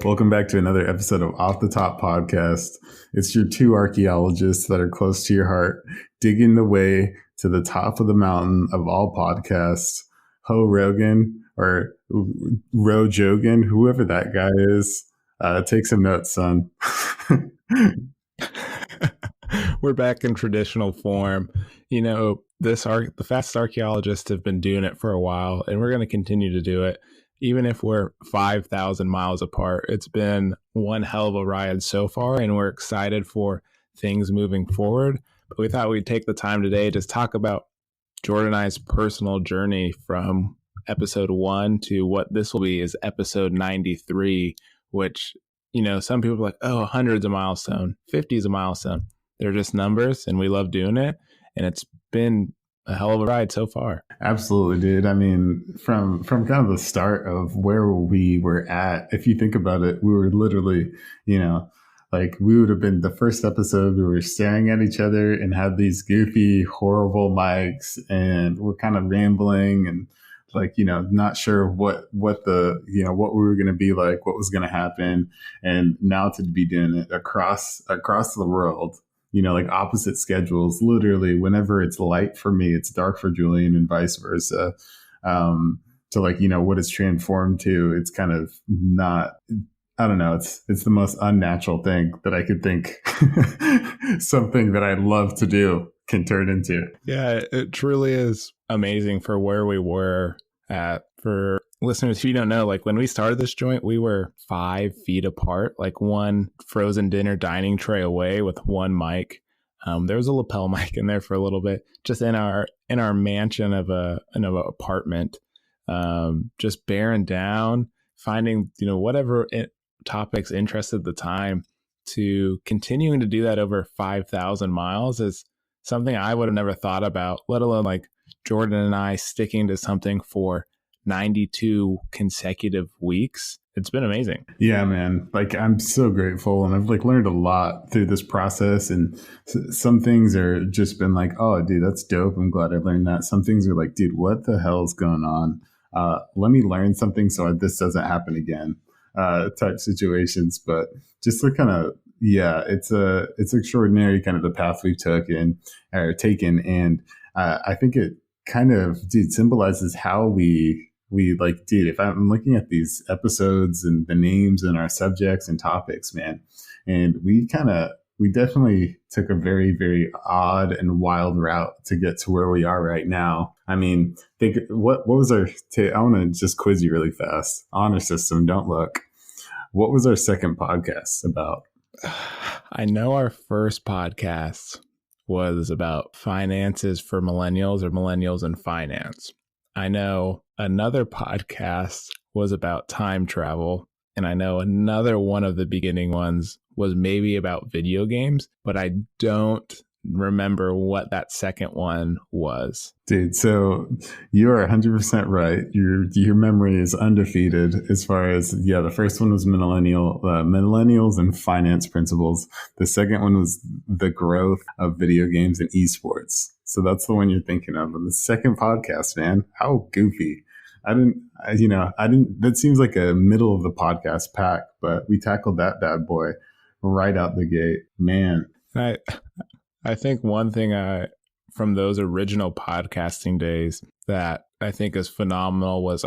Welcome back to another episode of Off the Top Podcast. It's your two archaeologists that are close to your heart, digging the way to the top of the mountain of all podcasts. Ho Rogan or Ro Jogan, whoever that guy is. Take some notes, son. We're back in traditional form. You know, the fast archaeologists have been doing it for a while, and we're going to continue to do it. Even if we're 5,000 miles apart, it's been one hell of a ride so far, and we're excited for things moving forward. But we thought we'd take the time today to talk about Jordan and I's personal journey from episode 1 to what this will be is episode 93, which, you know, some people are like, oh, 100's a milestone, 50's a milestone. They're just numbers, and we love doing it. And it's been a hell of a ride so far. Absolutely, dude. I mean, from kind of the start of where we were at, if you think about it, we were literally, you know, like we would have been the first episode, we were staring at each other and had these goofy, horrible mics, and we're kind of rambling and like, you know, not sure what the, you know, what we were going to be like, what was going to happen. And now to be doing it across the world, you know, like opposite schedules, literally whenever it's light for me, it's dark for Julian and vice versa. So like, you know, what it's transformed to, it's kind of not, I don't know. It's the most unnatural thing that I could think something that I love to do can turn into. Yeah, it truly is amazing for where we were at. For listeners who don't know, like when we started this joint, we were 5 feet apart, like one frozen dinner dining tray away with one mic. There was a lapel mic in there for a little bit, just in our mansion of an apartment, just bearing down, finding, you know, whatever topics interested at the time. To continuing to do that over 5,000 miles is something I would have never thought about, let alone like Jordan and I sticking to something for 92 consecutive weeks. It's been amazing. Yeah, man. Like I'm so grateful, and I've like learned a lot through this process, and some things are just been like, oh dude, that's dope. I'm glad I learned that. Some things are like, dude, what the hell's going on? Let me learn something so this doesn't happen again. Type situations, but just to kind of, yeah, it's extraordinary kind of the path we've taken, and I think it kind of, dude, symbolizes how we like, dude, if I'm looking at these episodes and the names and our subjects and topics, man, and we definitely took a very, very odd and wild route to get to where we are right now. I mean, think what was our, I want to just quiz you really fast. Honor system, don't look. What was our second podcast about? I know our first podcast was about finances for millennials, or millennials in finance. I know another podcast was about time travel, and I know another one of the beginning ones was maybe about video games, but I don't remember what that second one was. Dude, so you are 100% right. Your memory is undefeated as far as, yeah, the first one was millennials and finance principles. The second one was the growth of video games and esports. So that's the one you're thinking of. And the second podcast, man, how goofy. That seems like a middle of the podcast pack, but we tackled that bad boy right out the gate, man. I think one thing from those original podcasting days that I think is phenomenal was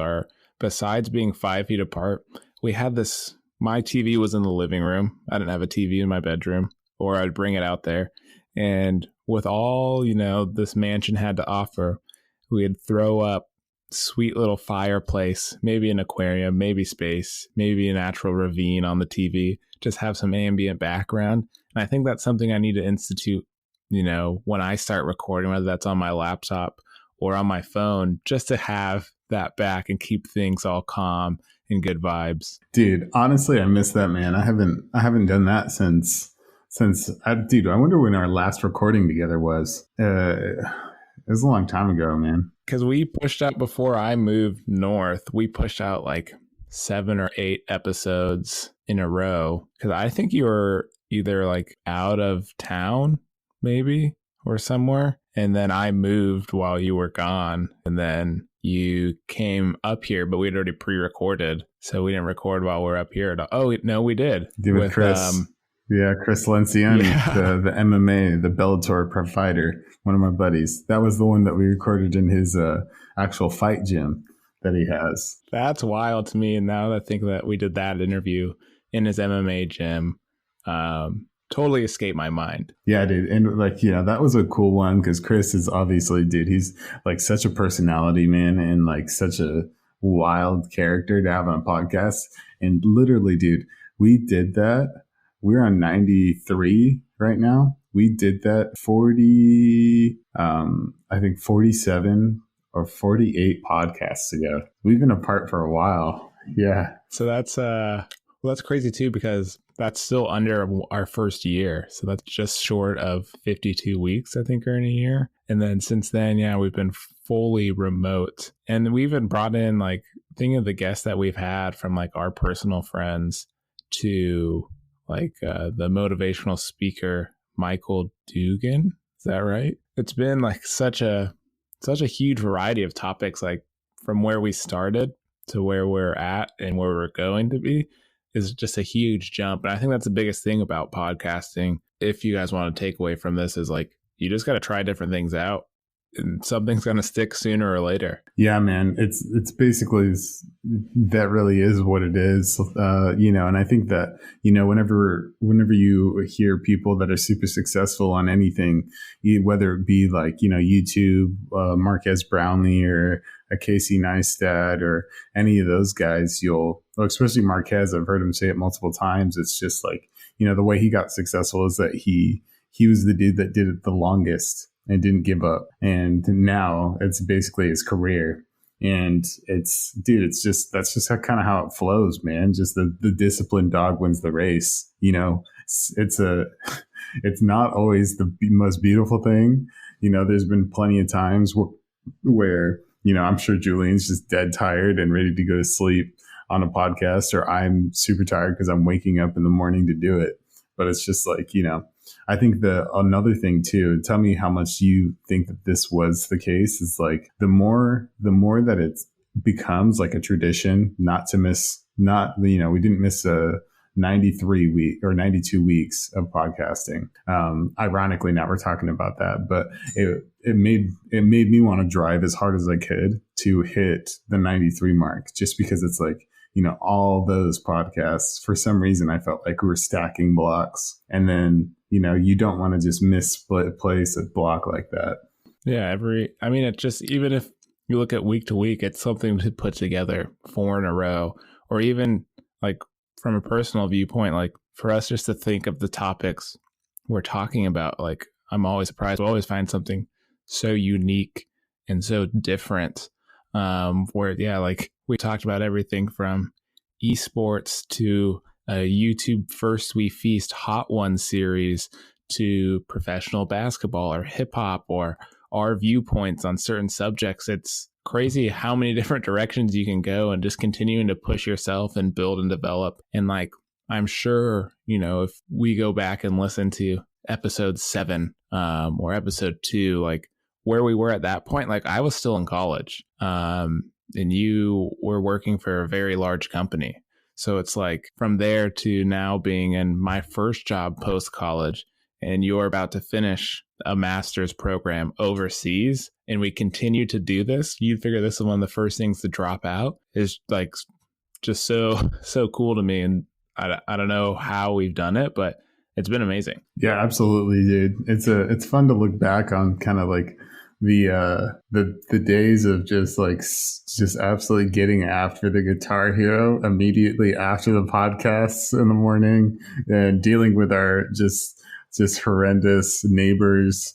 besides being 5 feet apart, we had this, my TV was in the living room. I didn't have a TV in my bedroom, or I'd bring it out there. And with all, you know, this mansion had to offer, we'd throw up sweet little fireplace, maybe an aquarium, maybe space, maybe a natural ravine on the TV, just have some ambient background. And I think that's something I need to institute, you know, when I start recording, whether that's on my laptop or on my phone, just to have that back and keep things all calm and good vibes. Dude, honestly, I miss that, man. I haven't done that since I wonder when our last recording together was. It was a long time ago, man. Because we pushed out, before I moved north, we pushed out like 7 or 8 episodes in a row. Because I think you were either like out of town, maybe, or somewhere. And then I moved while you were gone. And then you came up here, but we'd already pre-recorded, so we didn't record while we're up here. Oh no, we did with Chris. Yeah, Chris Lencioni, the MMA, the Bellator fighter, one of my buddies. That was the one that we recorded in his actual fight gym that he has. That's wild to me. And now that I think that we did that interview in his MMA gym, totally escaped my mind. Yeah, dude. And like, you know, that was a cool one because Chris is obviously, dude, he's like such a personality, man, and like such a wild character to have on a podcast. And literally, dude, we did that. We're on 93 right now. We did that 40, I think 47 or 48 podcasts ago. We've been apart for a while. Yeah. So that's crazy too, because that's still under our first year. So that's just short of 52 weeks, I think, are in a year. And then since then, yeah, we've been fully remote. And we even brought in, like, thinking of the guests that we've had, from like our personal friends to like the motivational speaker, Michael Dugan. Is that right? It's been like such a huge variety of topics, like from where we started to where we're at and where we're going to be is just a huge jump. And I think that's the biggest thing about podcasting. If you guys want to take away from this, is like, you just got to try different things out and something's going to stick sooner or later. Yeah, man. It's basically, that really is what it is. You know, and I think that, you know, whenever you hear people that are super successful on anything, whether it be like, you know, YouTube, Marquez Brownlee or a Casey Neistat or any of those guys, especially Marquez, I've heard him say it multiple times. It's just like, you know, the way he got successful is that he was the dude that did it the longest and didn't give up. And now it's basically his career. And that's just kind of how it flows, man. Just the disciplined dog wins the race. You know, it's not always the most beautiful thing. You know, there's been plenty of times where, you know, I'm sure Julian's just dead tired and ready to go to sleep on a podcast, or I'm super tired because I'm waking up in the morning to do it. But it's just like, you know, I think another thing too, tell me how much you think that this was the case, is like the more that it becomes like a tradition not to miss, you know, we didn't miss a 93 week or 92 weeks of podcasting. Ironically, now we're talking about that, but it made me want to drive as hard as I could to hit the 93 mark, just because it's like, you know, all those podcasts, for some reason, I felt like we were stacking blocks. And then, you know, you don't want to just place a block like that. Yeah. It just, even if you look at week to week, it's something to put together 4 in a row, or even like from a personal viewpoint, like for us just to think of the topics we're talking about, like I'm always surprised. We always find something so unique and so different. Where, yeah, like we talked about everything from esports to a YouTube First We Feast Hot One series to professional basketball or hip hop or our viewpoints on certain subjects. It's crazy how many different directions you can go, and just continuing to push yourself and build and develop. And like, I'm sure, you know, if we go back and listen to episode 7 or episode 2, like where we were at that point, like I was still in college and you were working for a very large company. So it's like from there to now being in my first job post-college, and you're about to finish a master's program overseas, and we continue to do this. You'd figure this is one of the first things to drop out, is like just so cool to me. And I don't know how we've done it, but it's been amazing. Yeah, absolutely, dude. It's fun to look back on kind of like the days of just absolutely getting after the Guitar Hero immediately after the podcasts in the morning, and dealing with our just horrendous neighbors,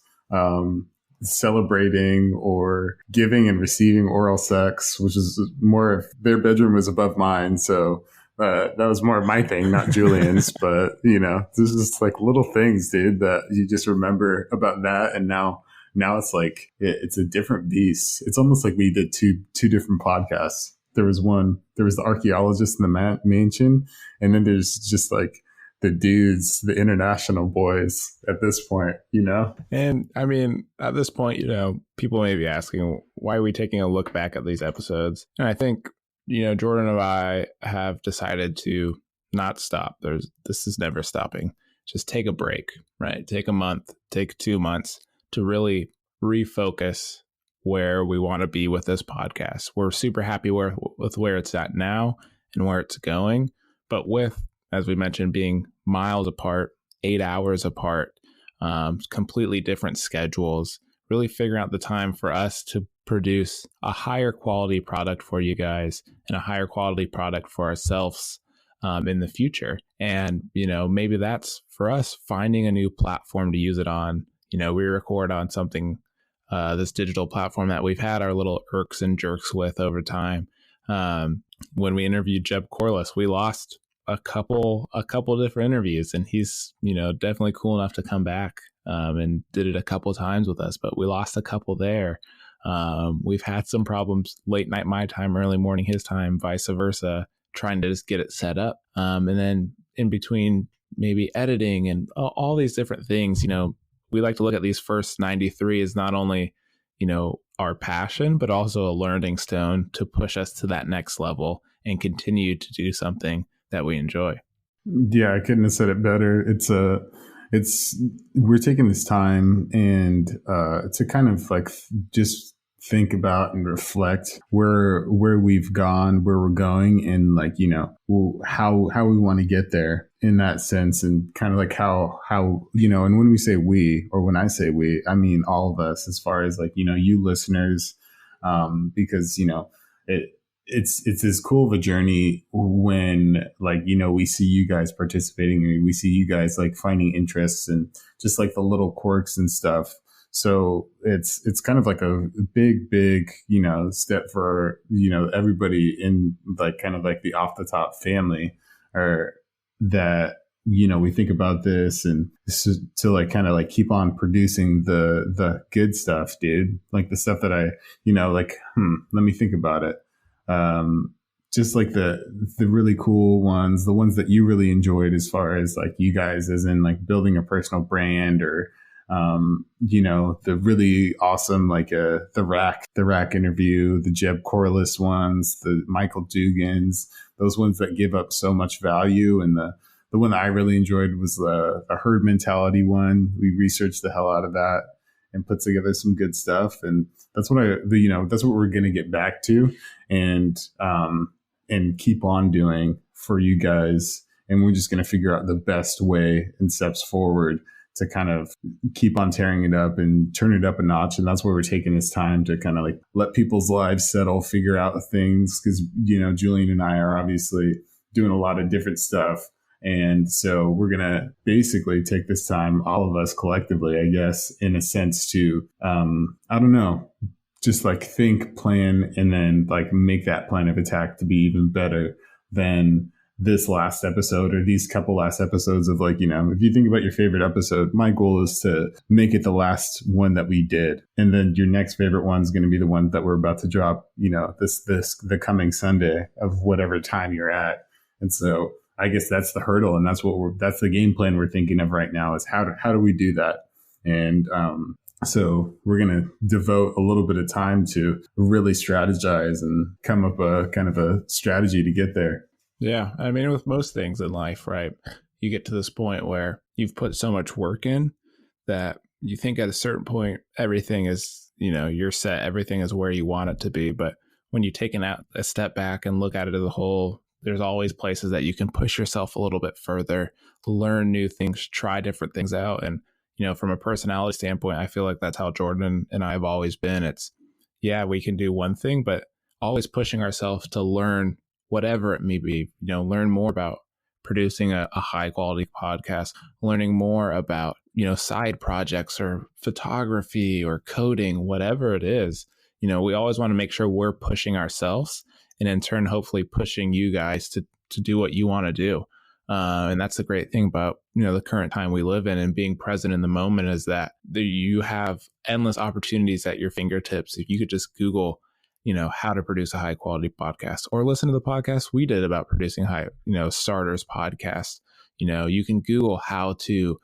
celebrating or giving and receiving oral sex, which is more of their bedroom was above mine. So that was more of my thing, not Julian's. But, you know, this is like little things, dude, that you just remember about that. And now it's like, it's a different beast. It's almost like we did two different podcasts. There was the archaeologist in the mansion. And then there's the dudes, the international boys at this point, you know? And I mean, at this point, people may be asking, why are we taking a look back at these episodes? And I think, Jordan and I have decided to not stop. This is never stopping. Just take a break, right? Take a month, take 2 months to really refocus where we want to be with this podcast. We're super happy with where it's at now and where it's going. But with, as we mentioned, being miles apart, 8 hours apart, completely different schedules, really figuring out the time for us to produce a higher quality product for you guys and a higher quality product for ourselves in the future. And, maybe that's for us finding a new platform to use it on. We record on something, this digital platform that we've had our little irks and jerks with over time. When we interviewed Jeb Corliss, we lost a couple different interviews, and he's definitely cool enough to come back and did it a couple times with us, but we lost a couple there. We've had some problems late night my time, early morning his time, vice versa, trying to just get it set up, and then in between maybe editing and all these different things. We like to look at these first 93 as not only our passion, but also a learning stone to push us to that next level and continue to do something that we enjoy. Yeah, I couldn't have said it better. We're taking this time and to kind of like just think about and reflect where we've gone, where we're going, and like how we want to get there in that sense, and kind of like how and when we say we, or when I say we, I mean all of us, as far as like you listeners, because it's as cool of a journey when like we see you guys participating, and we see you guys like finding interests and just like the little quirks and stuff. So it's kind of like a big step for everybody in like kind of like the Off the Top family, or that we think about this and to like kind of like keep on producing the good stuff, dude, like the stuff that I let me think about it. Just like the really cool ones, the ones that you really enjoyed, as far as like you guys, as in like building a personal brand, or the really awesome like the rack interview, the Jeb Corliss ones, the Michael Dugans, those ones that give up so much value. And the one that I really enjoyed was the herd mentality one. We researched the hell out of that and put together some good stuff, and that's what that's what we're going to get back to and keep on doing for you guys. And we're just going to figure out the best way and steps forward to kind of keep on tearing it up and turn it up a notch. And that's where we're taking this time to kind of like let people's lives settle, figure out things. Cause Julian and I are obviously doing a lot of different stuff. And so we're going to basically take this time, all of us collectively, I guess, in a sense to, I don't know, just like think, plan, and then like make that plan of attack to be even better than this last episode, or these couple last episodes of like, if you think about your favorite episode, my goal is to make it the last one that we did. And then your next favorite one is going to be the one that we're about to drop, the coming Sunday of whatever time you're at. And so I guess that's the hurdle, and that's the game plan we're thinking of right now, is how do we do that? And so we're going to devote a little bit of time to really strategize and come up a kind of a strategy to get there. Yeah. I mean, with most things in life, right, you get to this point where you've put so much work in that you think at a certain point, everything is, you're set, everything is where you want it to be. But when you take a step back and look at it as a whole, there's always places that you can push yourself a little bit further, learn new things, try different things out. And, from a personality standpoint, I feel like that's how Jordan and I have always been. It's, we can do one thing, but always pushing ourselves to learn whatever it may be, learn more about producing a high quality podcast, learning more about, side projects or photography or coding, whatever it is. We always want to make sure we're pushing ourselves, and in turn, hopefully pushing you guys to do what you want to do. And that's the great thing about, the current time we live in and being present in the moment, is that you have endless opportunities at your fingertips. If you could just Google, how to produce a high quality podcast, or listen to the podcast we did about producing starters podcast, You can Google how to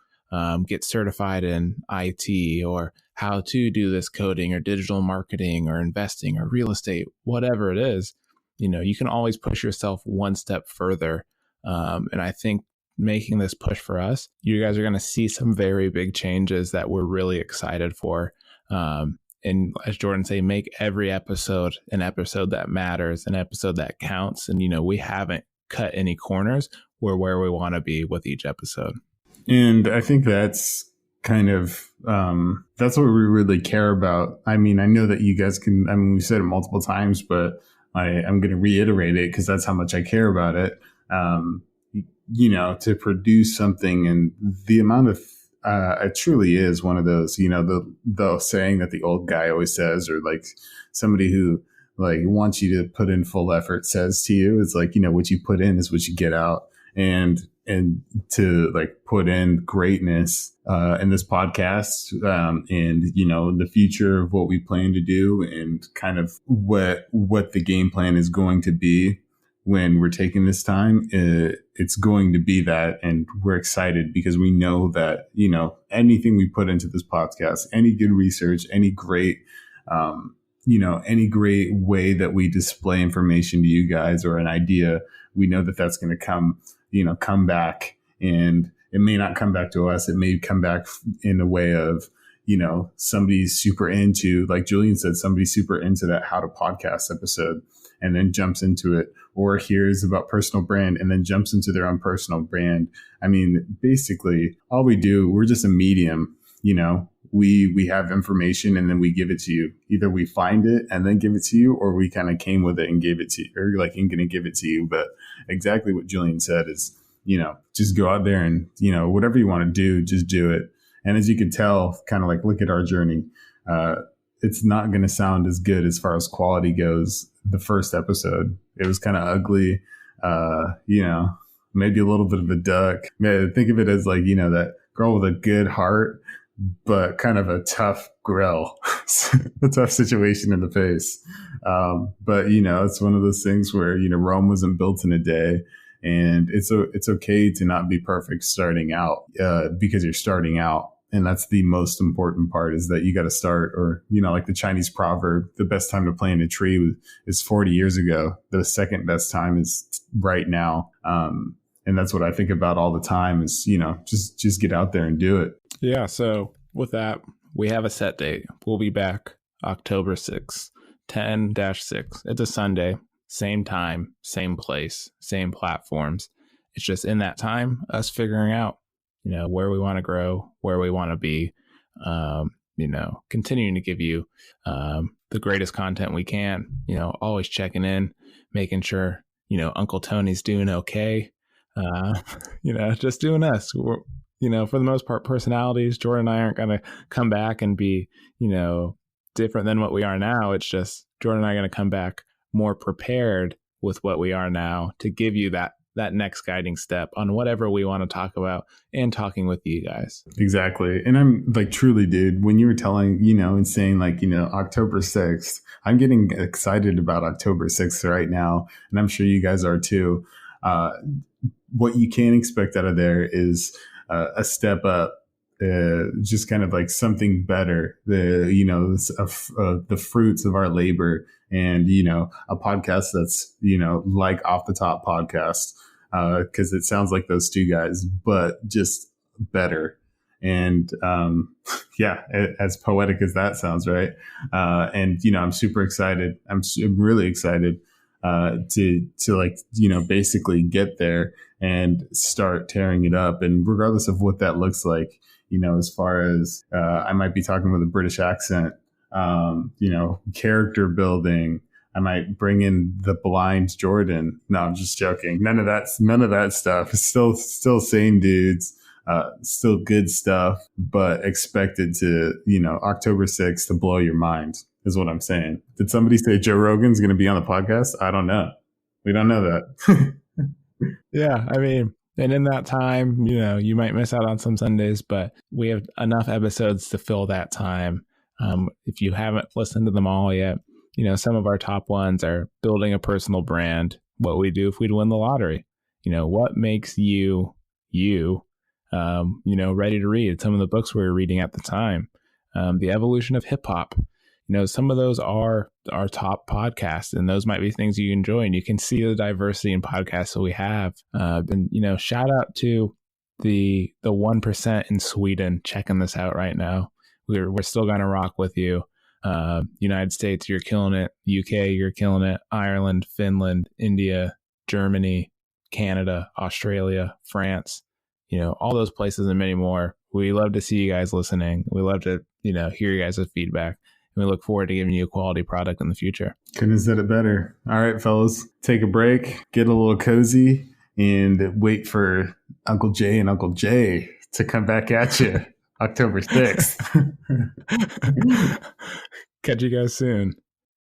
get certified in IT, or how to do this coding or digital marketing or investing or real estate, whatever it is. You can always push yourself one step further. And I think making this push for us, you guys are going to see some very big changes that we're really excited for. And as Jordan say, make every episode an episode that matters, an episode that counts. And, we haven't cut any corners. We're where we want to be with each episode. And I think that's kind of, that's what we really care about. I mean, I know that you guys we said it multiple times, but I'm going to reiterate it because that's how much I care about it. To produce something, and the amount of, it truly is one of those, the saying that the old guy always says, or like somebody who like wants you to put in full effort says to you, it's like, what you put in is what you get out. And to like put in greatness in this podcast, and the future of what we plan to do, and kind of what the game plan is going to be when we're taking this time. It's going to be that, and we're excited because we know that anything we put into this podcast, any good research, any great any great way that we display information to you guys, or an idea, we know that that's going to come back. And it may not come back to us. It may come back in a way of, somebody's super into, like Julian said, somebody's super into that how to podcast episode and then jumps into it, or hears about personal brand and then jumps into their own personal brand. I mean, basically all we do, we're just a medium, we have information and then we give it to you. Either we find it and then give it to you, or we kind of came with it and gave it to you, or like I'm going to give it to you. But exactly what Julian said is, just go out there and, whatever you want to do, just do it. And as you can tell, kind of like look at our journey. It's not going to sound as good as far as quality goes. The first episode, it was kind of ugly, maybe a little bit of a duck. Think of it as like, that girl with a good heart, but kind of a tough grill, a tough situation in the face. But, it's one of those things where, Rome wasn't built in a day. And it's okay to not be perfect starting out, because you're starting out. And that's the most important part, is that you got to start. Or, like the Chinese proverb, the best time to plant a tree is 40 years ago. The second best time is right now. And that's what I think about all the time is, just get out there and do it. Yeah. So with that, we have a set date. We'll be back October 6th, 10-6. It's a Sunday. Same time, same place, same platforms. It's just in that time, us figuring out, where we want to grow, where we want to be, continuing to give you the greatest content we can, always checking in, making sure, Uncle Tony's doing okay, just doing us. We're, for the most part, personalities. Jordan and I aren't going to come back and be, different than what we are now. It's just Jordan and I are going to come back more prepared with what we are now to give you that next guiding step on whatever we want to talk about, and talking with you guys. Exactly. And I'm like, truly, dude, when you were telling, and saying like, October 6th, I'm getting excited about October 6th right now. And I'm sure you guys are too. What you can expect out of there is a step up. Just kind of like something better, the fruits of our labor, and, a podcast that's, like Off the Top podcast, because it sounds like those two guys, but just better. And as poetic as that sounds, right? And, I'm super excited. I'm really excited to like, basically get there and start tearing it up. And regardless of what that looks like, as far as I might be talking with a British accent, character building. I might bring in the blind Jordan. No, I'm just joking. None of that stuff. It's still same dudes, still good stuff, but expected to, October 6th to blow your mind is what I'm saying. Did somebody say Joe Rogan's going to be on the podcast? I don't know. We don't know that. Yeah. I mean, and in that time, you might miss out on some Sundays, but we have enough episodes to fill that time. If you haven't listened to them all yet, some of our top ones are building a personal brand, what we do if we'd win the lottery, what makes you, you, ready to read some of the books we were reading at the time. The evolution of hip hop. Some of those are our top podcasts, and those might be things you enjoy, and you can see the diversity in podcasts that we have. And shout out to the 1% in Sweden checking this out right now. We're still gonna rock with you. United States, you're killing it. UK, you're killing it. Ireland, Finland, India, Germany, Canada, Australia, France, all those places and many more. We love to see you guys listening. We love to, hear you guys' feedback. And we look forward to giving you a quality product in the future. Couldn't have said it better. All right, fellas, take a break, get a little cozy, and wait for Uncle Jay and Uncle Jay to come back at you October 6th. Catch you guys soon.